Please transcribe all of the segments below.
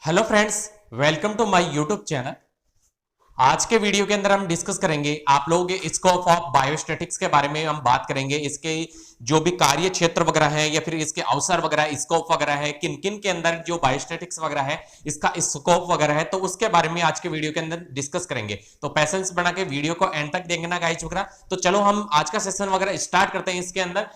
Hello friends, welcome to my YouTube channel. आज के video के अंदर हम डिस्कस करेंगे आप लोगों के स्कोप ऑफ बायोस्टैटिक्स के बारे में। हम बात करेंगे इसके जो भी कार्य क्षेत्र वगैरह है या फिर इसके अवसर वगैरह, स्कोप वगैरह है, किन किन के अंदर जो बायोस्टैटिक्स वगैरह है इसका स्कोप वगैरह है, तो उसके बारे में आज के वीडियो के अंदर डिस्कस करेंगे। तो पैसेंस बना के वीडियो को एंड तक देखना गाइस वगैरह। तो चलो हम आज का सेशन वगैरह स्टार्ट करते हैं। इसके अंदर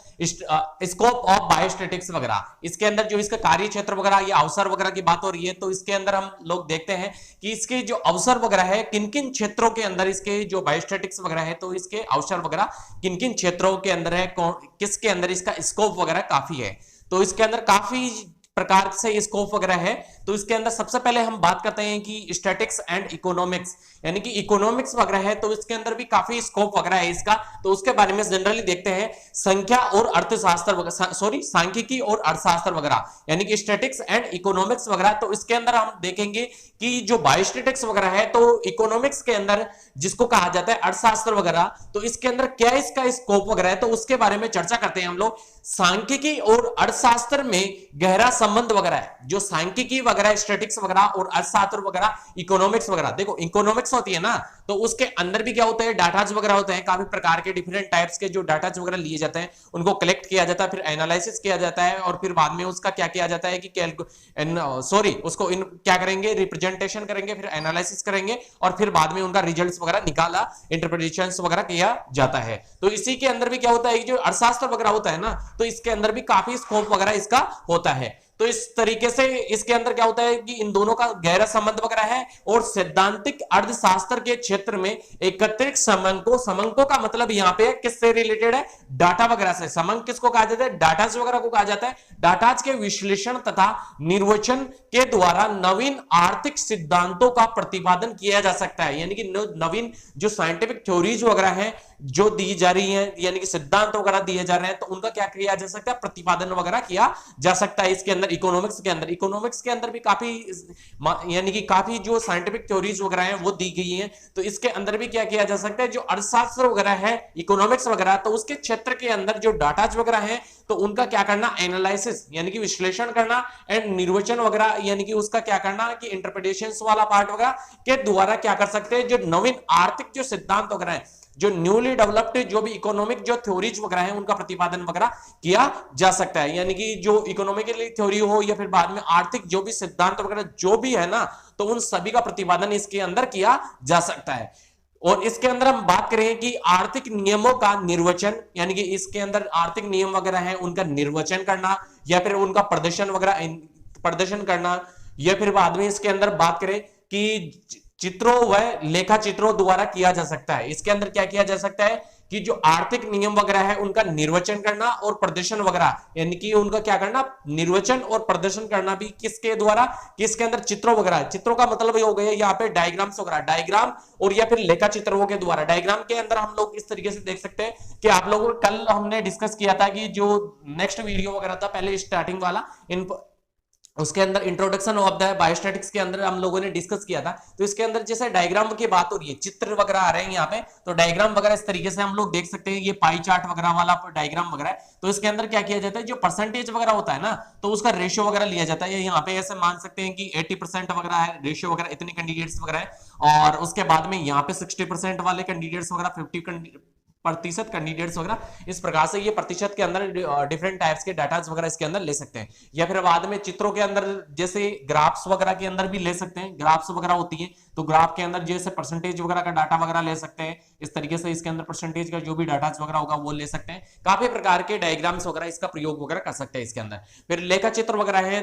स्कोप ऑफ बायोस्टैटिक्स वगैरह, इसके अंदर जो इसका कार्य क्षेत्र वगैरह या अवसर वगैरह की बात हो रही है, तो इसके अंदर हम लोग देखते हैं कि इसके जो अवसर वगैरह है, किन किन क्षेत्रों के अंदर इसके जो बायोस्टैटिक्स वगैरह है, तो इसके अवसर वगैरह किन किन क्षेत्रों के अंदर है, किसके अंदर इसका स्कोप वगैरह काफी है। तो इसके अंदर काफी प्रकार से स्कोप वगैरह है। तो इसके अंदर सबसे पहले हम बात करते हैं कि स्टैटिक्स एंड इकोनॉमिक्स, यानी कि इकोनॉमिक्स वगैरह है, तो इसके अंदर भी काफी स्कोप वगैरह है इसका। तो उसके बारे में जनरली देखते हैं संख्या और अर्थशास्त्र वगैरह, सॉरी सांख्यिकी और अर्थशास्त्र वगैरह, यानी कि स्टैटिक्स एंड इकोनॉमिक्स वगैरह। तो इसके अंदर हम देखेंगे कि जो बायोस्टैटिक्स वगैरह है, तो इकोनॉमिक्स के अंदर जिसको कहा जाता है अर्थशास्त्र वगैरह, तो इसके अंदर क्या इसका स्कोप वगैरह है, तो उसके बारे में चर्चा करते हैं हम लोग। सांख्यिकी और अर्थशास्त्र में गहरा संबंध वगैरह है, जो सांख्यिकी वगैरह, स्टैटिक्स वगैरह और अर्थशास्त्र वगैरह, इकोनॉमिक्स वगैरह। देखो इकोनॉमिक्स होती है ना, तो उसके अंदर भी क्या होता है, डाटाज वगैरह होते हैं, काफी प्रकार के डिफरेंट टाइप्स के जो डाटाज वगैरह लिए जाते हैं, उनको कलेक्ट किया जाता है, फिर एनालिसिस किया जाता है, और फिर बाद में उसका क्या किया जाता है कि उसको क्या करेंगे, रिप्रेजेंटेशन करेंगे, फिर एनालिसिस करेंगे, और फिर बाद में उनका रिजल्ट्स वगैरह निकाला, इंटरप्रिटेशंस वगैरह किया जाता है। तो इसी के अंदर भी क्या होता है, जो अर्थशास्त्र वगैरह होता है ना, तो इसके अंदर भी काफी स्कोप वगैरह इसका होता है। तो इस तरीके से इसके अंदर क्या होता है कि इन दोनों का गहरा संबंध वगैरह है, और सैद्धांतिक अर्थशास्त्र के क्षेत्र में एकत्रित समंको का मतलब यहां पे किससे रिलेटेड है, डाटा वगैरह से। समंक किसको कहा जाता है, डाटाज वगैरह को कहा जाता है। डाटाज के विश्लेषण तथा निर्वचन के द्वारा नवीन आर्थिक सिद्धांतों का प्रतिपादन किया जा सकता है, यानी कि नवीन जो साइंटिफिक थ्योरीज वगैरह है जो दी जा रही है, यानी कि सिद्धांत वगैरह दिए जा रहे हैं, तो उनका क्या किया जा सकता है, प्रतिपादन वगैरह किया जा सकता है इसके अंदर। इकोनॉमिक्स के अंदर भी काफी, यानी कि काफी जो साइंटिफिक थ्योरीज वगैरह हैं वो दी गई हैं। तो इसके अंदर भी क्या किया जा सकता है, जो अर्थशास्त्र वगैरह है, इकोनॉमिक्स वगैरह, तो उसके क्षेत्र के अंदर जो डाटाज वगैरह हैं, तो उनका क्या करना, एनालिसिस यानी कि विश्लेषण करना, एंड निर्वचन वगैरह यानी कि उसका क्या करना कि इंटरप्रिटेशंस वाला पार्ट वगैरह के द्वारा क्या कर सकते हैं, जो नवीन आर्थिक जो सिद्धांत वगैरह है, जो न्यूली डेवलप्ड जो भी इकोनॉमिक जो थ्योरीज वगैरह हैं, उनका प्रतिपादन वगैरह किया जा सकता है। यानी कि जो इकोनॉमिकली थ्योरी हो या फिर बाद में आर्थिक जो भी सिद्धांत वगैरह जो भी है ना, तो उन सभी का प्रतिपादन इसके अंदर किया जा सकता है। और इसके अंदर हम बात करें कि आर्थिक नियमों का निर्वचन, यानी कि इसके अंदर आर्थिक नियम वगैरह है उनका निर्वचन करना, या फिर उनका प्रदर्शन करना, या फिर बाद में इसके अंदर बात करें कि चित्रों व लेखा चित्रों द्वारा किया जा सकता है। इसके अंदर क्या किया जा सकता है कि जो आर्थिक नियम वगैरह है उनका निर्वचन करना और प्रदर्शन वगैरह, यानी कि उनका क्या करना, निर्वचन और प्रदर्शन करना भी किसके द्वारा, किसके अंदर, चित्रों वगैरह। चित्रों का मतलब ये हो गया यहाँ पे डायग्राम्स वगैरह, डायग्राम और या फिर लेखा चित्रों के द्वारा। डायग्राम के अंदर हम लोग इस तरीके से देख सकते हैं कि आप लोगों को कल हमने डिस्कस किया था कि जो नेक्स्ट वीडियो वगैरह था पहले स्टार्टिंग वाला, उसके अंदर इंट्रोडक्शन ऑफ द बायोस्टैटिक्स के अंदर हम लोगों ने डिस्कस किया था। तो इसके अंदर जैसे डायग्राम की बात हो रही है, चित्र वगैरह आ रहे हैं यहाँ पे, तो डायग्राम वगैरह इस तरीके से हम लोग देख सकते हैं। ये पाई चार्ट वगैरह वाला डायग्राम वगैरह है। तो इसके अंदर क्या किया जाता है, जो परसेंटेज वगैरह होता है ना, तो उसका रेशियो वगैरह लिया जाता है। यहाँ पे ऐसे मान सकते हैं कि 80% वगैरह है रेशियो वगैरह, इतने कैंडिडेट्स वगैरह है, और उसके बाद में यहाँ पे 60% वाले कैंडिडेट्स वगैरह, 50% कैंडिडेट्स वगैरह, इस प्रकार से ये प्रतिशत के अंदर डिफरेंट टाइप्स के डाटाज वगैरह इसके अंदर ले सकते हैं। या फिर बाद में चित्रों के अंदर जैसे ग्राफ्स वगैरह के अंदर भी ले सकते हैं, ग्राफ्स वगैरह होती है, तो ग्राफ के अंदर जैसे परसेंटेज वगैरह का डाटा वगैरह ले सकते हैं। इस तरीके से इसके अंदर परसेंटेज का जो भी डाटाज वगैरह होगा वो ले सकते हैं। काफी प्रकार के डायग्राम्स वगैरह इसका प्रयोग वगैरह कर सकते हैं इसके अंदर। फिर लेखा चित्र वगैरह है,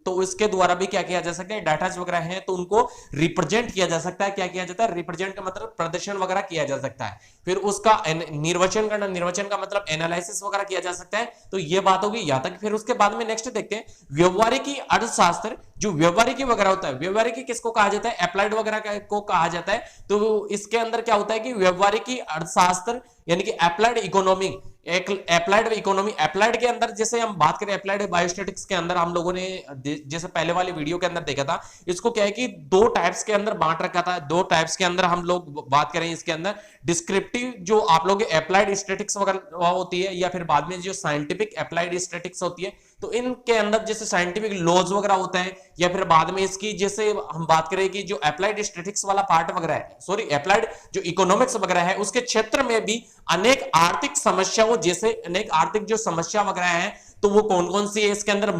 तो इसके द्वारा भी क्या किया जा सकता है, डाटाज वगैरह है तो उनको रिप्रेजेंट किया जा सकता है। क्या किया जाता है, रिप्रेजेंट का मतलब प्रदर्शन वगैरह किया जा सकता है। फिर उसका निर्वचन करना, निर्वचन का मतलब एनालिसिस वगैरह किया जा सकता है। तो ये बात होगी यहां तक। फिर उसके बाद में नेक्स्ट देखते हैं व्यवहारिकी अर्थशास्त्र। जो व्यवहारिकी वगैरह होता है, व्यवहारिकी किसको कहा जाता है, अप्लाइड वगैरह को कहा जाता है। तो इसके अंदर क्या होता है कि व्यवहारिकी अर्थशास्त्र यानी कि अप्लाइड इकोनॉमी, एक अप्लाइड इकोनॉमी। अप्लाइड के अंदर जैसे हम बात करें, अप्लाइड बायोस्टैटिक्स के अंदर हम लोगों ने जैसे पहले वाले वीडियो के अंदर देखा था, इसको क्या है कि दो टाइप्स के अंदर बांट रखा था। दो टाइप्स के अंदर हम लोग बात करें इसके अंदर, डिस्क्रिप्टिव जो आप लोग अप्लाइड स्टैटिक्स वगैरह होती है, या फिर बाद में जो साइंटिफिक अप्लाइड स्टैटिक्स होती है, तो इनके अंदर जैसे साइंटिफिक लॉज वगैरह होते हैं, या फिर बाद में इसकी जैसे हम बात करें कि जो अप्लाइड स्टैटिस्टिक्स वाला पार्ट वगैरह है, सॉरी अप्लाइड जो इकोनॉमिक्स वगैरह है, उसके क्षेत्र में भी अनेक आर्थिक समस्याओं, जैसे अनेक आर्थिक जो समस्या वगैरह है, तो वो कौन कौन सी है इसके अंदर,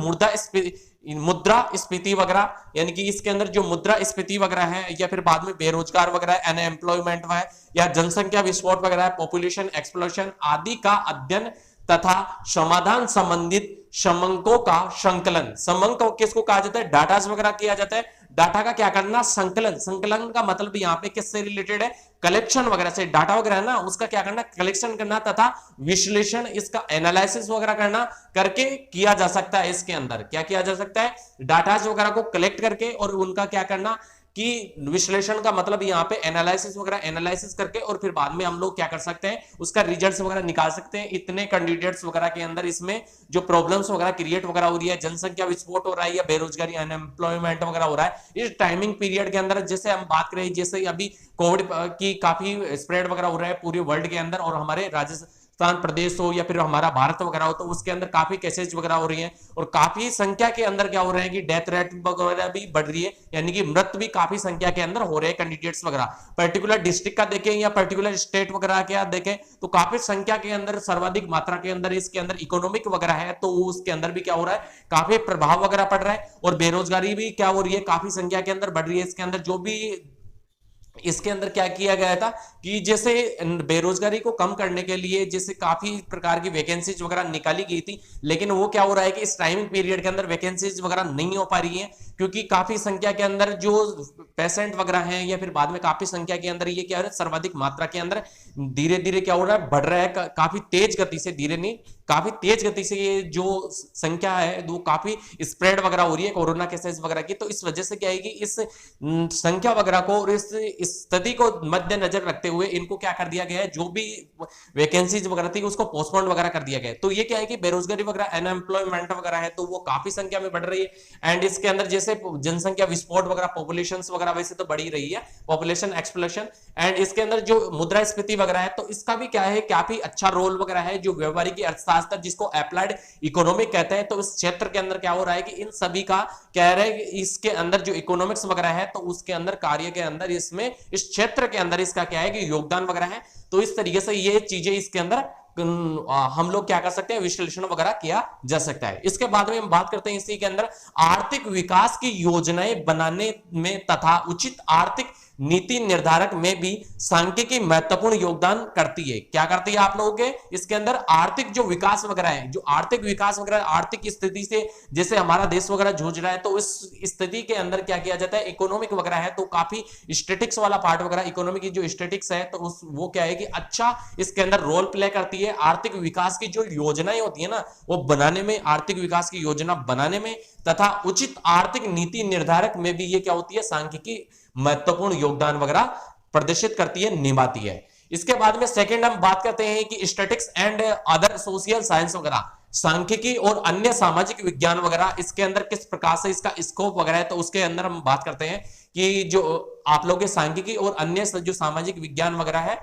मुद्रास्फीति वगैरह, यानी कि इसके अंदर जो मुद्रास्फीति वगैरह है, या फिर बाद में बेरोजगार वगैरह, अनएम्प्लॉयमेंट है, या जनसंख्या विस्फोट वगैरह, पॉपुलेशन एक्सप्लोशन आदि का अध्ययन तथा समाधान संबंधित समंकों का संकलन। समंक किसको कहा जाता है, डाटास वगैरह किया जाता है। डाटा का क्या करना, संकलन। संकलन का मतलब यहाँ पे किससे रिलेटेड है, कलेक्शन वगैरह से, डाटा वगैरह है ना, उसका क्या करना, कलेक्शन करना तथा विश्लेषण, इसका एनालिसिस वगैरह करना करके किया जा सकता है। इसके अंदर क्या किया जा सकता है, डाटा वगैरह को कलेक्ट करके और उनका क्या करना कि विश्लेषण का मतलब यहाँ पे एनालिसिस वगैरह, एनालिसिस करके और फिर बाद में हम लोग क्या कर सकते हैं, उसका रिजल्ट्स वगैरह निकाल सकते हैं। इतने कैंडिडेट्स वगैरह के अंदर इसमें जो प्रॉब्लम्स वगैरह क्रिएट वगैरह हो रही है, जनसंख्या विस्फोट हो रहा है या बेरोजगारी अनएम्प्लॉयमेंट वगैरह हो रहा है, इस टाइमिंग पीरियड के अंदर, जैसे हम बात करें, जैसे अभी कोविड की काफी स्प्रेड वगैरह हो रहा है पूरे वर्ल्ड के अंदर, और हमारे राजस्थान प्रदेश हो या फिर हमारा भारत वगैरह हो, तो उसके अंदर काफी केसेस वगैरह हो रही हैं, और काफी संख्या के अंदर क्या हो रहा है कि डेथ रेट वगैरह भी बढ़ रही है, यानी कि मृत्यु भी काफी संख्या के अंदर हो रहे हैं कैंडिडेट्स वगैरह। पर्टिकुलर डिस्ट्रिक्ट का देखें या पर्टिकुलर स्टेट वगैरह क्या देखें, तो काफी संख्या के अंदर, सर्वाधिक मात्रा के अंदर इसके अंदर इकोनॉमिक वगैरह है, तो उसके अंदर भी क्या हो रहा है, काफी प्रभाव वगैरह पड़ रहा है, और बेरोजगारी भी क्या हो रही है, काफी संख्या के अंदर बढ़ रही है। इसके अंदर जो भी इसके अंदर क्या किया गया था कि जैसे बेरोजगारी को कम करने के लिए जैसे काफी प्रकार की वैकेंसीज वगैरह निकाली गई थी, लेकिन वो क्या हो रहा है कि इस टाइमिंग पीरियड के अंदर वैकेंसीज वगैरह नहीं हो पा रही हैं, क्योंकि काफी संख्या के अंदर जो पेशेंट वगैरह हैं, या फिर बाद में काफी संख्या के अंदर ये क्या है, सर्वाधिक मात्रा के अंदर धीरे धीरे क्या हो रहा है, बढ़ रहा है, काफी तेज गति से, धीरे नहीं काफी तेज गति से ये जो संख्या है वो काफी स्प्रेड वगैरह हो रही है कोरोना केसेस वगैरह की। तो इस वजह से क्या है कि इस संख्या वगैरह को और इस स्थिति को मद्देनजर रखते हुए इनको क्या कर दिया गया है, जो भी वैकेंसीज वगैरह थी उसको पोस्टपोन वगैरह कर दिया गया है। तो ये क्या है कि बेरोजगारी वगैरह, अनएम्प्लॉयमेंट वगैरह है, तो वो काफी संख्या में बढ़ रही है। एंड इसके अंदर जैसे जनसंख्या विस्फोट वगैरह, पॉपुलेशन वगैरह वैसे तो बढ़ी रही है, पॉपुलेशन एक्सप्लोशन, एंड इसके अंदर जो मुद्रास्फीति वगैरह है, तो इसका भी क्या है, काफी अच्छा रोल वगैरह है, जो व्यवहारिक अर्थशास्त्र जिसको अप्लाइड इकोनॉमिक कहते हैं, तो इस क्षेत्र के अंदर क्या हो रहा है कि इन सभी का कह रहे हैं कि इसके अंदर जो इकोनॉमिक्स वगैरह है, तो उसके अंदर कार्य के अंदर इसमें इस क्षेत्र के अंदर इसका क्या है कि योगदान वगैरह है। तो इस तरीके से ये चीजें इसके अंदर हम लोग क्या कर सकते हैं, विश्लेषण वगैरह किया जा सकता है। इसके बाद में हम बात करते हैं इसी के अंदर आर्थिक विकास की योजनाएं बनाने में तथा उचित आर्थिक नीति निर्धारक में भी सांख्यिकी महत्वपूर्ण योगदान करती है। क्या करती है आप लोगों के इसके अंदर, आर्थिक जो विकास वगैरह है, जो आर्थिक विकास वगैरह, आर्थिक स्थिति से जैसे हमारा देश वगैरह जूझ रहा है, तो इस स्थिति के अंदर क्या किया जाता है, इकोनॉमिक वगैरह है, तो काफी स्टैटिक्स वाला पार्ट वगैरह, इकोनॉमिक की जो स्टैटिक्स है, तो उस वो क्या है कि अच्छा इसके अंदर रोल प्ले करती है। आर्थिक विकास की जो योजनाएं होती है ना, वो बनाने में, आर्थिक विकास की योजना बनाने में तथा उचित आर्थिक नीति निर्धारक में भी ये क्या होती है, सांख्यिकी महत्वपूर्ण योगदान वगैरह प्रदर्शित करती है, निभाती है। इसके बाद में सेकंड हम बात करते हैं कि statics and other social science वगैरह, सांख्यिकी और अन्य सामाजिक विज्ञान वगैरह, इसके अंदर किस प्रकार से इसका स्कोप वगैरह है, तो उसके अंदर हम बात करते हैं कि जो आप लोग के सांख्यिकी और अन्य जो सामाजिक विज्ञान वगैरह है,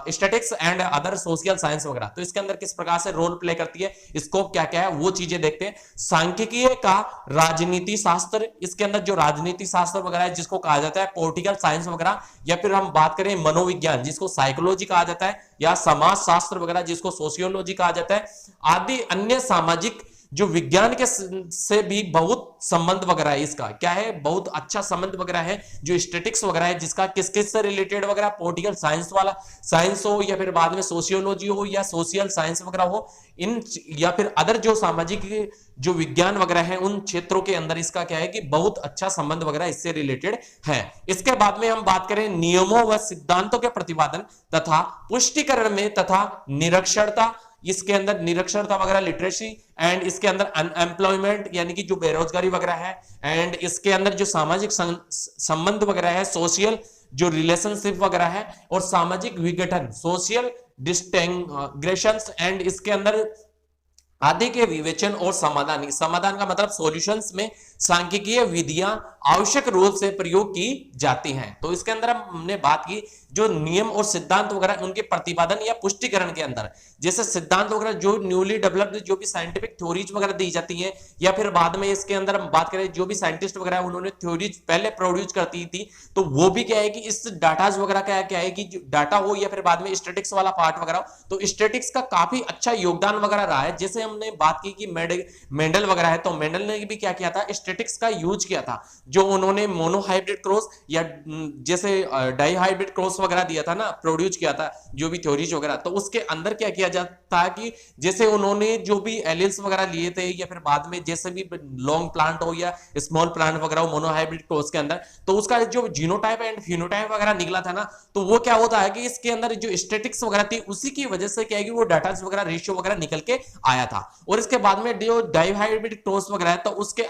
statics and other social science वगैरह, तो इसके अंदर किस प्रकार से रोल प्ले करती है, स्कोप क्या क्या है, वो चीजें देखते हैं। सांख्यिकी का राजनीति शास्त्र, इसके अंदर जो राजनीति शास्त्र वगैरह है जिसको कहा जाता है पॉलिटिकल साइंस वगैरह, या फिर हम बात करें मनोविज्ञान जिसको साइकोलॉजी कहा जाता है, या समाज शास्त्र वगैरह जिसको सोशियोलॉजी कहा जाता है, आदि अन्य सामाजिक जो विज्ञान के से भी बहुत संबंध वगैरह है। इसका क्या है, बहुत अच्छा संबंध वगैरह है, जो स्टैटिक्स वगैरह है जिसका किस किस से रिलेटेड वगैरह, पॉलिटिकल साइंस वाला साइंस हो, या फिर बाद में सोशियोलॉजी हो, या सोशल साइंस वगैरह हो, इन या फिर अदर जो सामाजिक जो विज्ञान वगैरह है, उन क्षेत्रों के अंदर इसका क्या है कि बहुत अच्छा संबंध वगैरह इससे रिलेटेड है। इसके बाद में हम बात करें नियमों व सिद्धांतों के प्रतिपादन तथा पुष्टिकरण में तथा निरक्षरता, इसके अंदर निरक्षरता वगैरह, लिटरेसी, एंड इसके अंदर अनएम्प्लॉयमेंट यानी कि जो बेरोजगारी वगैरह है, एंड इसके अंदर जो सामाजिक संबंध वगैरह है, सोशल जो रिलेशनशिप वगैरह है, और सामाजिक विघटन, सोशल डिस्टेंग्रेशंस, एंड इसके अंदर आदि के विवेचन और समाधान, समाधान का मतलब सॉल्यूशंस में सांख्यिकीय विधियां आवश्यक रूप से प्रयोग की जाती हैं। तो इसके अंदर हमने बात की जो नियम और सिद्धांत वगैरह उनके प्रतिपादन या पुष्टिकरण के अंदर, जैसे सिद्धांत वगैरह जो न्यूली डेवलप्ड जो भी साइंटिफिक थ्योरीज वगैरह दी जाती हैं, या फिर बाद में इसके अंदर हम बात करें जो भी साइंटिस्ट वगैरह उन्होंने थ्योरीज पहले प्रोड्यूस करती थी, तो वो भी क्या है कि इस डाटाज वगैरह क्या है कि डाटा हो या फिर बाद में स्टैटिक्स वाला पार्ट वगैरह हो, तो स्टैटिक्स का काफी अच्छा योगदान वगैरह रहा है। जैसे हमने बात की कि मेंडल वगैरह है, तो मेंडल ने भी क्या किया था, स्टैटिक्स का यूज किया था, जो उन्होंने मोनोहाइब्रिड क्रॉस या जैसे डाइहाइब्रिड क्रॉस वगैरह दिया था ना, प्रोड्यूस किया था जो भी थ्योरीज वगैरह, तो उसके अंदर क्या किया जाता है कि जैसे उन्होंने जो भी एलिल्स वगैरह लिए थे या फिर बाद में जैसे भी लॉन्ग प्लांट हो या स्मॉल प्लांट वगैरह हो मोनोहाइब्रिड क्रॉस के अंदर, तो उसका जो जीनोटाइप एंड फिनोटाइप वगैरह निकला था ना, तो वो क्या होता है कि इसके अंदर जो स्टैटिक्स वगैरह थी उसी की वजह से क्या है कि वो डाटा वगैरह रेशियो वगैरह निकल के आया था। और इसके बाद में जो डाइहाइब्रिड क्रॉस वगैरह है, तो उसके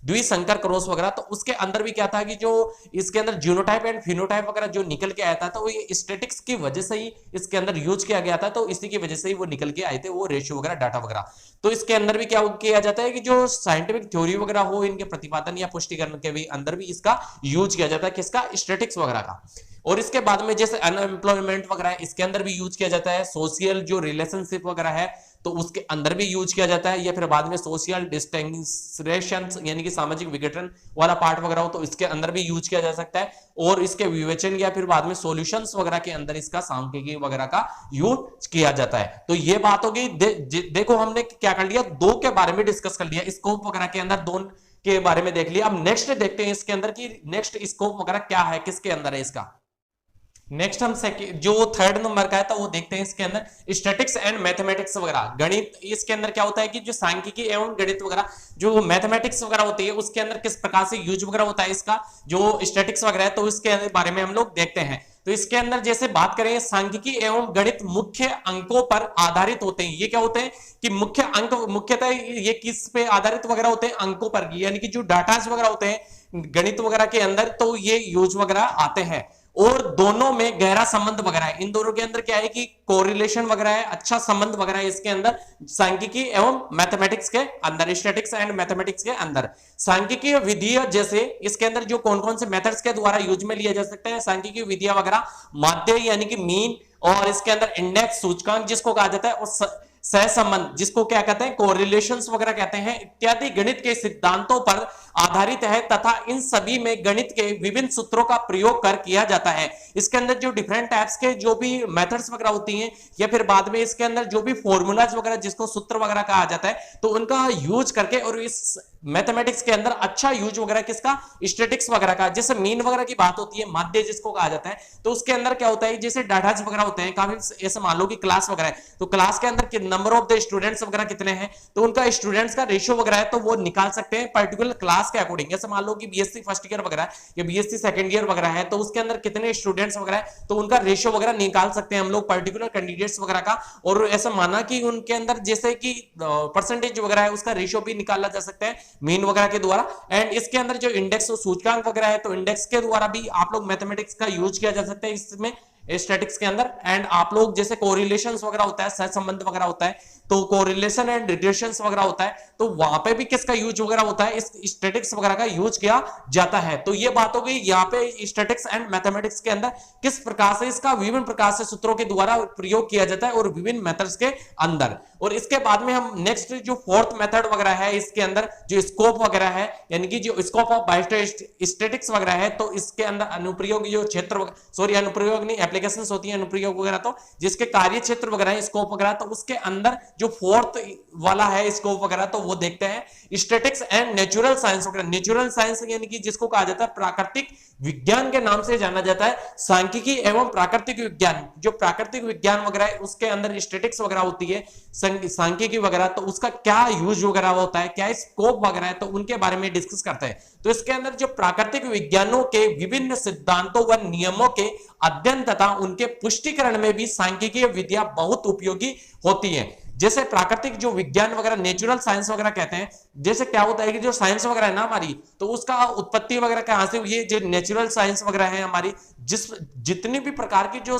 द्विसंकर क्रॉस वगैरह, तो उसके अंदर भी क्या था कि जो इसके अंदर जीनोटाइप एंड फिनोटाइप वगैरह जो निकल के आया था, तो ये स्टैटिक्स की वजह से ही इसके अंदर यूज किया गया था, तो इसी की वजह से ही वो निकल के आए थे वो रेशियो वगैरह डाटा वगैरह। तो इसके अंदर भी क्या किया जाता है कि जो साइंटिफिक थ्योरी वगैरह हो इनके प्रतिपादन या पुष्टिकरण के भी अंदर भी इसका यूज किया जाता है, किसका, स्टैटिक्स वगैरह का। और इसके बाद में जैसे अनएम्प्लॉयमेंट वगैरह है, इसके अंदर भी यूज किया जाता है, सोशल जो रिलेशनशिप वगैरह है तो उसके अंदर भी यूज किया जाता है, या फिर बाद में सोशल डिस्टिंक्शन यानी कि सामाजिक विघटन वाला पार्ट वगैरह हो तो इसके अंदर भी यूज किया जा सकता है, और इसके विवेचन या फिर बाद में सॉल्यूशंस वगैरह के अंदर इसका सांख्यिकी वगैरह का यूज किया जाता है। तो ये बात होगी। देखो हमने क्या कर लिया, दो के बारे में डिस्कस कर लिया, स्कोप वगैरह के अंदर दो के बारे में देख लिया। अब नेक्स्ट देखते हैं इसके अंदर की नेक्स्ट स्कोप वगैरह क्या है, किसके अंदर है इसका। नेक्स्ट हम जो थर्ड नंबर का है तो वो देखते हैं इसके अंदर स्टैटिक्स एंड मैथमेटिक्स वगैरह, गणित। इसके अंदर क्या होता है कि जो सांख्यिकी एवं गणित वगैरह जो मैथमेटिक्स वगैरह होती है उसके अंदर किस प्रकार से यूज वगैरह होता है इसका, जो स्टैटिक्स वगैरह है तो इसके बारे में हम लोग देखते हैं। तो इसके अंदर जैसे बात करें सांख्यिकी एवं गणित मुख्य अंकों पर आधारित होते हैं। ये क्या होते हैं कि मुख्य अंक, मुख्यतः ये किस पे आधारित वगैरह होते हैं, अंकों पर, यानी कि जो डाटास वगैरह होते हैं गणित वगैरह के अंदर तो ये यूज वगैरह आते हैं। और दोनों में गहरा संबंध वगैरह है, इन दोनों के अंदर क्या है कि कोरिलेशन वगैरह है, अच्छा संबंध वगैरह है इसके अंदर सांख्यिकी एवं मैथमेटिक्स के अंदर, स्टैटिक्स एंड मैथमेटिक्स के अंदर। सांख्यिकीय विधियां जैसे इसके अंदर जो कौन कौन से मेथड्स के द्वारा यूज में लिया जा सकता है सांख्यिकीय विधियां वगैरह, माध्य यानी कि मीन, और इसके अंदर इंडेक्स सूचकांक जिसको कहा जाता है, और सहसंबंध जिसको क्या कहते हैं, कोरिलेशंस वगैरह कहते हैं, इत्यादि गणित के सिद्धांतों पर आधारित है तथा इन सभी में गणित के विभिन्न सूत्रों का प्रयोग कर किया जाता है। इसके अंदर जो डिफरेंट टाइप्स के जो भी मेथड्स वगैरह होती हैं या फिर बाद में इसके अंदर जो भी फॉर्मूलाज वगैरह जिसको सूत्र वगैरह कहा जाता है तो उनका यूज करके, और इस मैथमेटिक्स के अंदर अच्छा यूज वगैरह किसका, स्टैटिक्स वगैरह का। जैसे मीन वगैरह की बात होती है, माध्य जिसको कहा जाता है, तो उसके अंदर क्या होता है जैसे डाटाज वगैरह होते हैं काफी, ऐसे मान लो कि क्लास वगैरह है तो क्लास के अंदर नंबर ऑफ द स्टूडेंट्स वगैरह कितने हैं, तो उनका स्टूडेंट्स का रेशियो वगैरह है तो वो निकाल सकते हैं पर्टिकुलर क्लास के अकॉर्डिंग। जैसे मान लो कि बीएससी फर्स्ट ईयर वगैरह या बीएससी सेकंड ईयर वगैरह है तो उसके अंदर कितने स्टूडेंट्स वगैरह है तो उनका रेशियो वगैरह निकाल सकते हैं हम लोग पर्टिकुलर कैंडिडेट्स वगैरह का। और ऐसा माना कि उनके अंदर जैसे कि परसेंटेज वगैरह है उसका रेशियो भी निकाला जा सकता है मीन वगैरह के द्वारा। एंड इसके अंदर जो इंडेक्स सूचकांक वगैरह है तो इंडेक्स के द्वारा भी आप लोग मैथमेटिक्स का यूज किया जा सकता है इसमें स्टैटिक्स के अंदर। एंड आप लोग जैसे कोरिलेशंस वगैरह होता है, सहसंबंध वगैरह होता है, तो कोरिलेशन एंड रिग्रेशंस वगैरह होता है तो वहां पे भी किसका यूज वगैरह होता है, इस स्टैटिक्स वगैरह का यूज किया जाता है। तो ये बात हो गई यहाँ पे स्टैटिक्स एंड मैथमेटिक्स के अंदर किस प्रकार से इसका विभिन्न प्रकार से सूत्रों के द्वारा प्रयोग किया जाता है और विभिन्न मेथड्स के अंदर। और इसके बाद में हम नेक्स्ट जो फोर्थ मेथड वगैरह है इसके अंदर जो स्कोप वगैरह है, यानी कि जो स्कोप ऑफ बायोस्टैटिक्स वगैरह है तो इसके अंदर अनुप्रयोग जो क्षेत्र, सॉरी अनुप्रयोग नहीं, एप्लीकेशंस होती है अनुप्रयोग वगैरह, तो जिसके कार्य क्षेत्र वगैरह है स्कोप वगैरह, तो उसके अंदर जो फोर्थ वाला है स्कोप वगैरह तो वो देखते हैं स्टैटिक्स एंड नेचुरल साइंस वगैरह। नेचुरल साइंस यानी कि जिसको कहा जाता है प्राकृतिक विज्ञान के नाम से जाना जाता है, सांख्यिकी एवं प्राकृतिक विज्ञान। जो प्राकृतिक विज्ञान वगैरह है उसके अंदर स्टैटिक्स वगैरह होती है, सांख्यिकी वगैरह, तो उसका क्या यूज वगैरह होता है, क्या स्कोप वगैरह है, तो उनके बारे में डिस्कस करते हैं। तो इसके अंदर जो प्राकृतिक विज्ञानों के विभिन्न सिद्धांतों व नियमों के अध्ययन तथा उनके पुष्टिकरण में भी सांख्यिकीय विधियां बहुत उपयोगी होती हैं। जैसे प्राकृतिक जो विज्ञान वगैरह नेचुरल साइंस वगैरह कहते हैं, जैसे क्या होता है कि जो साइंस वगैरह है ना हमारी, तो उसका उत्पत्ति वगैरह कहां से हुई है, जो नेचुरल साइंस वगैरह है हमारी, जितनी भी प्रकार की जो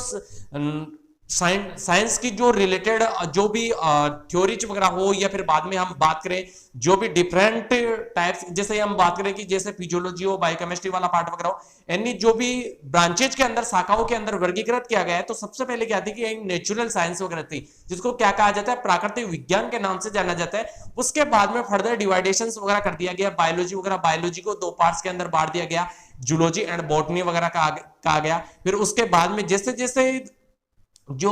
साइंस की जो रिलेटेड जो भी थ्योरीज वगैरह हो, या फिर बाद में हम बात करें जो भी डिफरेंट टाइप्स, जैसे हम बात करें कि जैसे फिजियोलॉजी हो, बायोकेमिस्ट्री वाला पार्ट वगैरह हो, यानी जो भी ब्रांचेज के अंदर, शाखाओं के अंदर वर्गीकृत किया गया है, तो सबसे पहले क्या थी कि नेचुरल साइंस वगैरह थी, जिसको क्या कहा जाता है, प्राकृतिक विज्ञान के नाम से जाना जाता है। उसके बाद में फर्दर डिवाइडेशन वगैरह कर दिया गया, बायोलॉजी वगैरह, बायोलॉजी को दो पार्ट्स के अंदर बांट दिया गया, जूलॉजी एंड बॉटनी वगैरह कहा गया। फिर उसके बाद में जैसे जैसे जो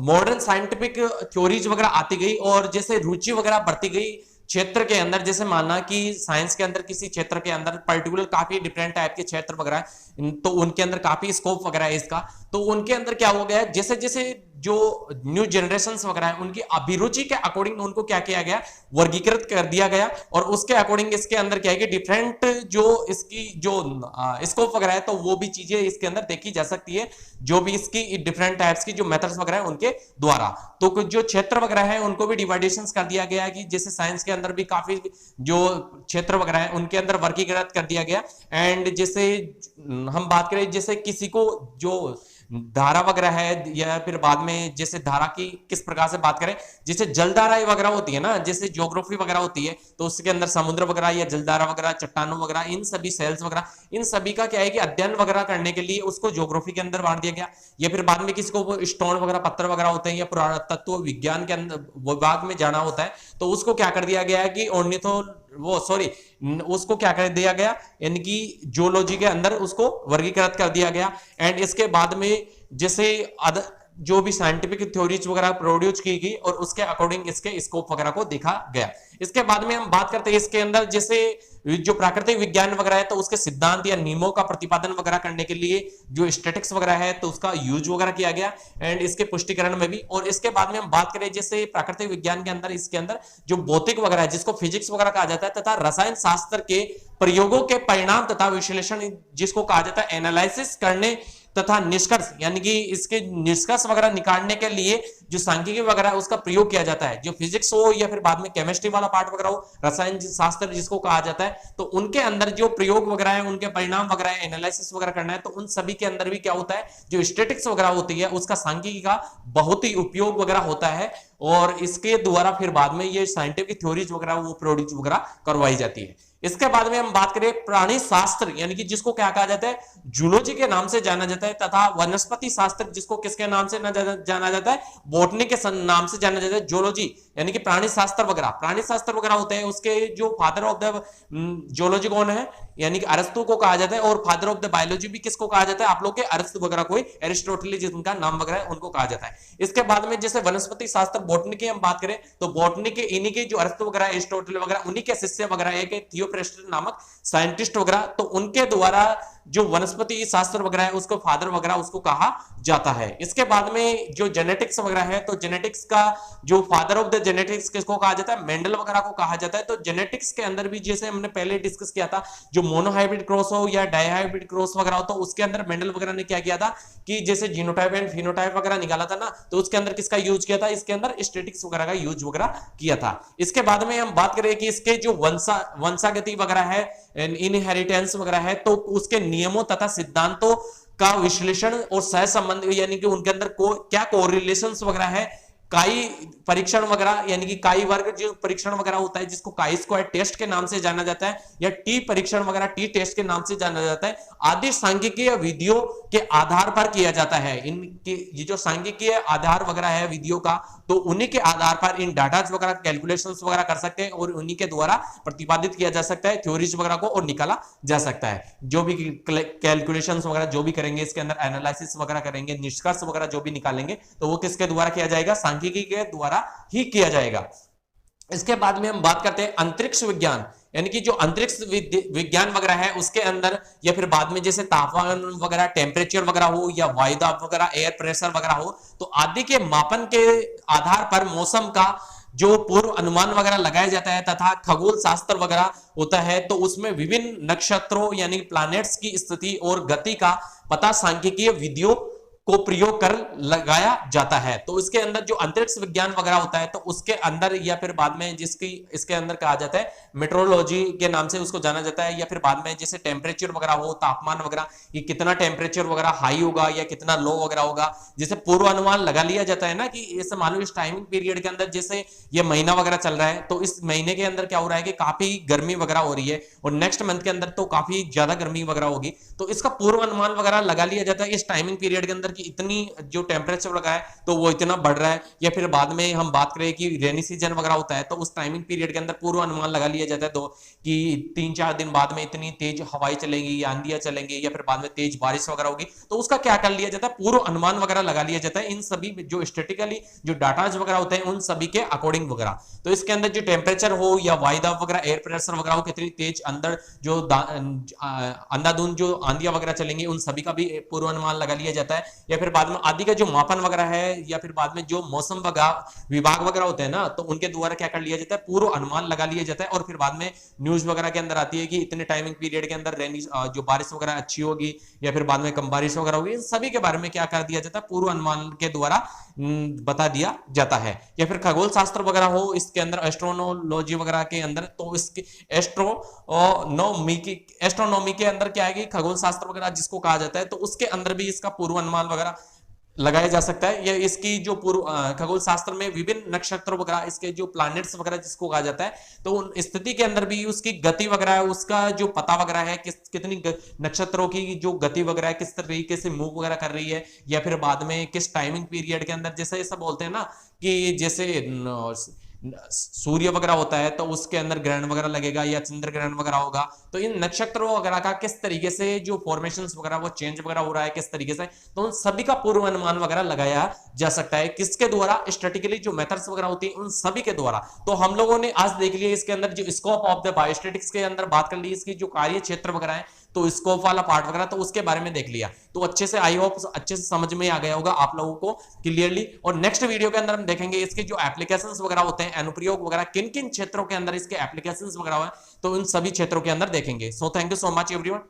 मॉडर्न साइंटिफिक थ्योरीज वगैरह आती गई और जैसे रुचि वगैरह बढ़ती गई क्षेत्र के अंदर, जैसे मानना कि साइंस के अंदर किसी क्षेत्र के अंदर पर्टिकुलर काफी डिफरेंट टाइप के क्षेत्र वगैरह, तो उनके अंदर काफी स्कोप वगैरह है इसका, तो उनके अंदर क्या हो गया, जैसे जैसे जो न्यू जनरेशन वगैरह है उनकी अभिरुचि के अकॉर्डिंग उनको क्या किया गया, वर्गीकृत कर दिया गया, और उसके अकॉर्डिंग इसके अंदर क्या है कि डिफरेंट जो इसकी जो स्कोप वगैरह है, तो वो भी चीजें इसके अंदर देखी जा सकती है, जो भी इसकी डिफरेंट टाइप्स की जो मेथड्स वगैरह है उनके द्वारा। तो कुछ जो क्षेत्र वगैरह है उनको भी डिवाइडेशन कर दिया गया कि जैसे साइंस के अंदर भी काफी जो क्षेत्र वगैरह है उनके अंदर वर्गीकृत कर दिया गया। एंड जैसे हम बात करें जैसे किसी को जो धारा वगैरह है, या फिर बाद में जैसे धारा की किस प्रकार से बात करें, जैसे जलधाराएं वगैरह होती है ना, जैसे ज्योग्राफी वगैरह होती है, तो उसके अंदर समुद्र वगैरह या जलधारा वगैरह, चट्टानों वगैरह, इन सभी सेल्स वगैरह, इन सभी का क्या है कि अध्ययन वगैरह करने के लिए उसको ज्योग्राफी के अंदर बांट दिया गया। या फिर बाद में किसी को स्टोन वगैरह, पत्थर वगैरह होते हैं, या पुरातत्व विज्ञान के अंदर विभाग में जाना होता है, तो उसको क्या कर दिया गया है कि उसको क्या कर दिया गया, यानी कि जियोलॉजी के अंदर उसको वर्गीकृत कर दिया गया। एंड इसके बाद में जैसे जो भी साइंटिफिक थ्योरीज वगैरह प्रोड्यूस की गई और उसके अकॉर्डिंग इसके स्कोप वगैरह को देखा गया। इसके बाद में हम बात करते हैं इसके अंदर जैसे जो प्राकृतिक विज्ञान वगैरह है, तो उसके सिद्धांत या नियमों का प्रतिपादन वगैरह करने के लिए जो स्टैटिक्स वगैरह है, तो उसका यूज वगैरह किया गया, एंड इसके पुष्टिकरण में भी। और इसके बाद में हम बात करें जैसे प्राकृतिक विज्ञान के अंदर, इसके अंदर जो भौतिक वगैरह है, जिसको फिजिक्स वगैरह कहा जाता है, तथा रसायन शास्त्र के प्रयोगों के परिणाम तथा विश्लेषण, जिसको कहा जाता है एनालिसिस करने तथा निष्कर्ष, यानी कि इसके निष्कर्ष वगैरह निकालने के लिए जो सांख्यिकी वगैरह है उसका प्रयोग किया जाता है। जो फिजिक्स हो या फिर बाद में केमिस्ट्री वाला पार्ट वगैरह हो, रसायन शास्त्र जिसको कहा जाता है, तो उनके अंदर जो प्रयोग वगैरह है, उनके परिणाम वगैरह है, एनालिसिस वगैरह करना है, तो उन सभी के अंदर भी क्या होता है, जो स्टैटिक्स वगैरह होती है उसका सांख्यिकी का बहुत ही उपयोग वगैरह होता है, और इसके द्वारा फिर बाद में ये साइंटिफिक थ्योरीज वगैरह वो प्रोड्यूस वगैरह करवाई जाती है। इसके बाद में हम बात करें प्राणी शास्त्र, यानी कि जिसको क्या कहा जाता है, जूलॉजी के नाम से जाना जाता है, तथा वनस्पति शास्त्र जिसको किसके नाम से जाना जाता है, बॉटनी के नाम से जाना जाता है, जूलॉजी यानी कि प्राणी शास्त्र वगैरह। प्राणी शास्त्र वगैरह होते हैं, उसके जो फादर ऑफ द जूलॉजी कौन है, यानी कि अरस्तु को कहा जाता है, और फादर ऑफ द बायोलॉजी भी किसको कहा जाता है, आप लोग के अरस्तु वगैरह कोई, एरिस्टोटल जिनका नाम वगैरह है उनको कहा जाता है। इसके बाद में जैसे वनस्पति शास्त्र, बॉटनी की हम बात करें, तो बॉटनी के इन्हीं के जो अरस्तु वगैरह, एरिस्टोटल वगैरह, उन्हीं के शिष्य वगैरह एक थियोफ्रेस्टस नामक साइंटिस्ट वगैरह, तो उनके द्वारा जो वनस्पति शास्त्र वगैरह है उसको फादर वगैरह उसको कहा जाता है। इसके बाद में जो जेनेटिक्स वगैरह है, तो जेनेटिक्स का जो फादर ऑफ द जेनेटिक्स किसको कहा जाता है, मेंडल वगैरह को कहा जाता है। तो जेनेटिक्स के अंदर भी जैसे हमने पहले डिस्कस किया था, जो मोनोहाइब्रिड क्रॉस हो या डाइहाइब्रिड क्रॉस वगैरह हो, तो उसके अंदर मेंडल वगैरह ने क्या किया था कि जैसे जीनोटाइप एंड फिनोटाइप वगैरह निकाला था ना, तो उसके अंदर किसका यूज किया था, इसके अंदर स्टैटिक्स वगैरह का यूज वगैरह किया था। इसके बाद में हम बात करें कि इसके जो वंशागति वगैरह है, इनहेरिटेंस वगैरह है, तो उसके नियमों तथा सिद्धांतों का विश्लेषण और सहसंबंध, यानी कि उनके अंदर क्या कोरिलेशंस वगैरह है, काई परीक्षण वगैरह, यानी कि काई वर्ग जो परीक्षण वगैरह होता है, जिसको काई स्क्वायर टेस्ट के नाम से जाना जाता है, या टी परीक्षण वगैरह, टी टेस्ट के नाम से जाना जाता है, आदि सांख्यिकीय विधियों के आधार पर किया जाता है। इनके ये जो सांख्यिकीय आधार वगैरह है विधियों का, तो उन्हीं के आधार पर इन डाटा वगैरह कैलकुलेशंस वगैरह कर सकते हैं, और उन्हीं के द्वारा प्रतिपादित किया जा सकता है थ्योरीज वगैरह को, और निकाला जा सकता है। जो भी कैलकुलेशंस वगैरह जो भी करेंगे, इसके अंदर एनालिसिस वगैरह करेंगे, निष्कर्ष वगैरह जो भी निकालेंगे, तो वो किसके द्वारा किया जाएगा, सांख्यिकी के द्वारा ही किया जाएगा। इसके बाद में हम बात करते हैं अंतरिक्ष विज्ञान, यानी कि जो अंतरिक्ष विज्ञान वगैरह है उसके अंदर, या फिर बाद में जैसे तापमान वगैरह, टेम्परेचर वगैरह हो, या वायुदाब वगैरह, एयर प्रेशर वगैरह हो, तो आदि के मापन के आधार पर मौसम का जो पूर्व अनुमान वगैरह लगाया जाता है, तथा खगोल शास्त्र वगैरह होता है, तो उसमें विभिन्न नक्षत्रों यानी प्लैनेट्स की स्थिति और गति का पता सांख्यिकीय विधियों को प्रयोग कर लगाया जाता है। तो इसके अंदर जो अंतरिक्ष विज्ञान वगैरह होता है तो उसके अंदर या फिर बाद में जिसकी इसके अंदर कहा जाता है मेट्रोलॉजी के नाम से उसको जाना जाता है, या फिर बाद में जैसे टेम्परेचर वगैरह हो, तापमान वगैरह, ये कितना टेम्परेचर वगैरह हाई होगा या कितना लो वगैरह होगा, जैसे पूर्व अनुमान लगा लिया जाता है ना कि ऐसे मान लो इस टाइमिंग पीरियड के अंदर जैसे ये महीना वगैरह चल रहा है तो इस महीने के अंदर क्या हो रहा है कि काफी गर्मी वगैरह हो रही है और नेक्स्ट मंथ के अंदर तो काफी ज्यादा गर्मी वगैरह होगी, तो इसका पूर्व अनुमान वगैरह लगा लिया जाता है इस टाइमिंग पीरियड के अंदर कि इतनी जो टेम्परेचर लगा है तो वो इतना बढ़ रहा है। या फिर बाद में हम बात करें कि रेनी सीजन वगैरह होता है तो उस टाइमिंग पीरियड के अंदर पूर्व अनुमान लगा लिया जाता है तो कि 3-4 दिन बाद में इतनी तेज हवाएं चलेंगी या आंधियां चलेंगी या फिर बाद में तेज बारिश वगैरह होगी, तो उसका क्या कर लिया जाता है पूर्व अनुमान वगैरह लगा लिया जाता है इन सभी जो स्टैटिकली जो डाटाज वगैरह होते हैं उन सभी के अकॉर्डिंग वगैरह। तो इसके अंदर जो टेम्परेचर हो या वायुदाब वगैरह एयर प्रेशर वगैरह हो, कितनी तेज अंदर जो अंधाधुंध जो आंधियां वगैरह चलेंगी उन सभी का भी पूर्वानुमान लगा लिया जाता है। या फिर बाद में आदि का जो मापन वगैरह है या फिर बाद में जो मौसम विभाग वगैरह होते हैं ना तो उनके द्वारा क्या कर लिया जाता है पूर्व अनुमान लगा लिया जाता है। और फिर बाद में न्यूज वगैरह के अंदर आती है कि इतने टाइमिंग पीरियड के अंदर रेनी जो बारिश वगैरह अच्छी होगी या फिर बाद में कम बारिश वगैरह होगी, इन सभी के बारे में क्या कर दिया जाता है पूर्व अनुमान के द्वारा बता दिया जाता है। या फिर खगोल शास्त्र वगैरह हो इसके अंदर एस्ट्रोनोलॉजी वगैरह के अंदर तो इसके एस्ट्रोनॉमी के अंदर क्या है कि खगोल शास्त्र वगैरह जिसको कहा जाता है तो उसके अंदर भी इसका पूर्व अनुमान वगैरह लगाया जा सकता है। या इसकी जो पूर्व खगोल शास्त्र में विभिन्न नक्षत्र वगैरह इसके जो प्लैनेट्स वगैरह जिसको कहा जाता है तो उन स्थिति के अंदर भी उसकी गति वगैरह है, उसका जो पता वगैरह है कितनी नक्षत्रों की जो गति वगैरह है किस तरीके से मूव वगैरह कर रही है, या फिर बाद में किस टाइमिंग पीरियड के अंदर, जैसे ऐसा बोलते हैं ना कि जैसे सूर्य वगैरह होता है तो उसके अंदर ग्रहण वगैरह लगेगा या चंद्र ग्रहण वगैरह होगा, तो इन नक्षत्रों वगैरह का किस तरीके से जो फॉर्मेशंस वगैरह वो चेंज वगैरह हो रहा है किस तरीके से, तो उन सभी का पूर्व अनुमान वगैरह लगाया जा सकता है किसके द्वारा, स्टैटिकली जो मेथड्स वगैरह होती है उन सभी के द्वारा। तो हम लोगों ने आज देख लिया इसके अंदर जो स्कोप ऑफ द बायोस्टैटिक्स के अंदर बात कर ली, इसकी जो कार्य क्षेत्र वगैरह है तो स्कोप वाला पार्ट वगैरह तो उसके बारे में देख लिया, तो अच्छे से आई होप अच्छे से समझ में आ गया होगा आप लोगों को क्लियरली। और नेक्स्ट वीडियो के अंदर हम देखेंगे इसके जो एप्लीकेशंस वगैरह होते हैं, अनुप्रयोग वगैरह किन किन क्षेत्रों के अंदर इसके एप्लीकेशंस वगैरह है तो इन सभी क्षेत्रों के अंदर देखेंगे। So thank you so much everyone.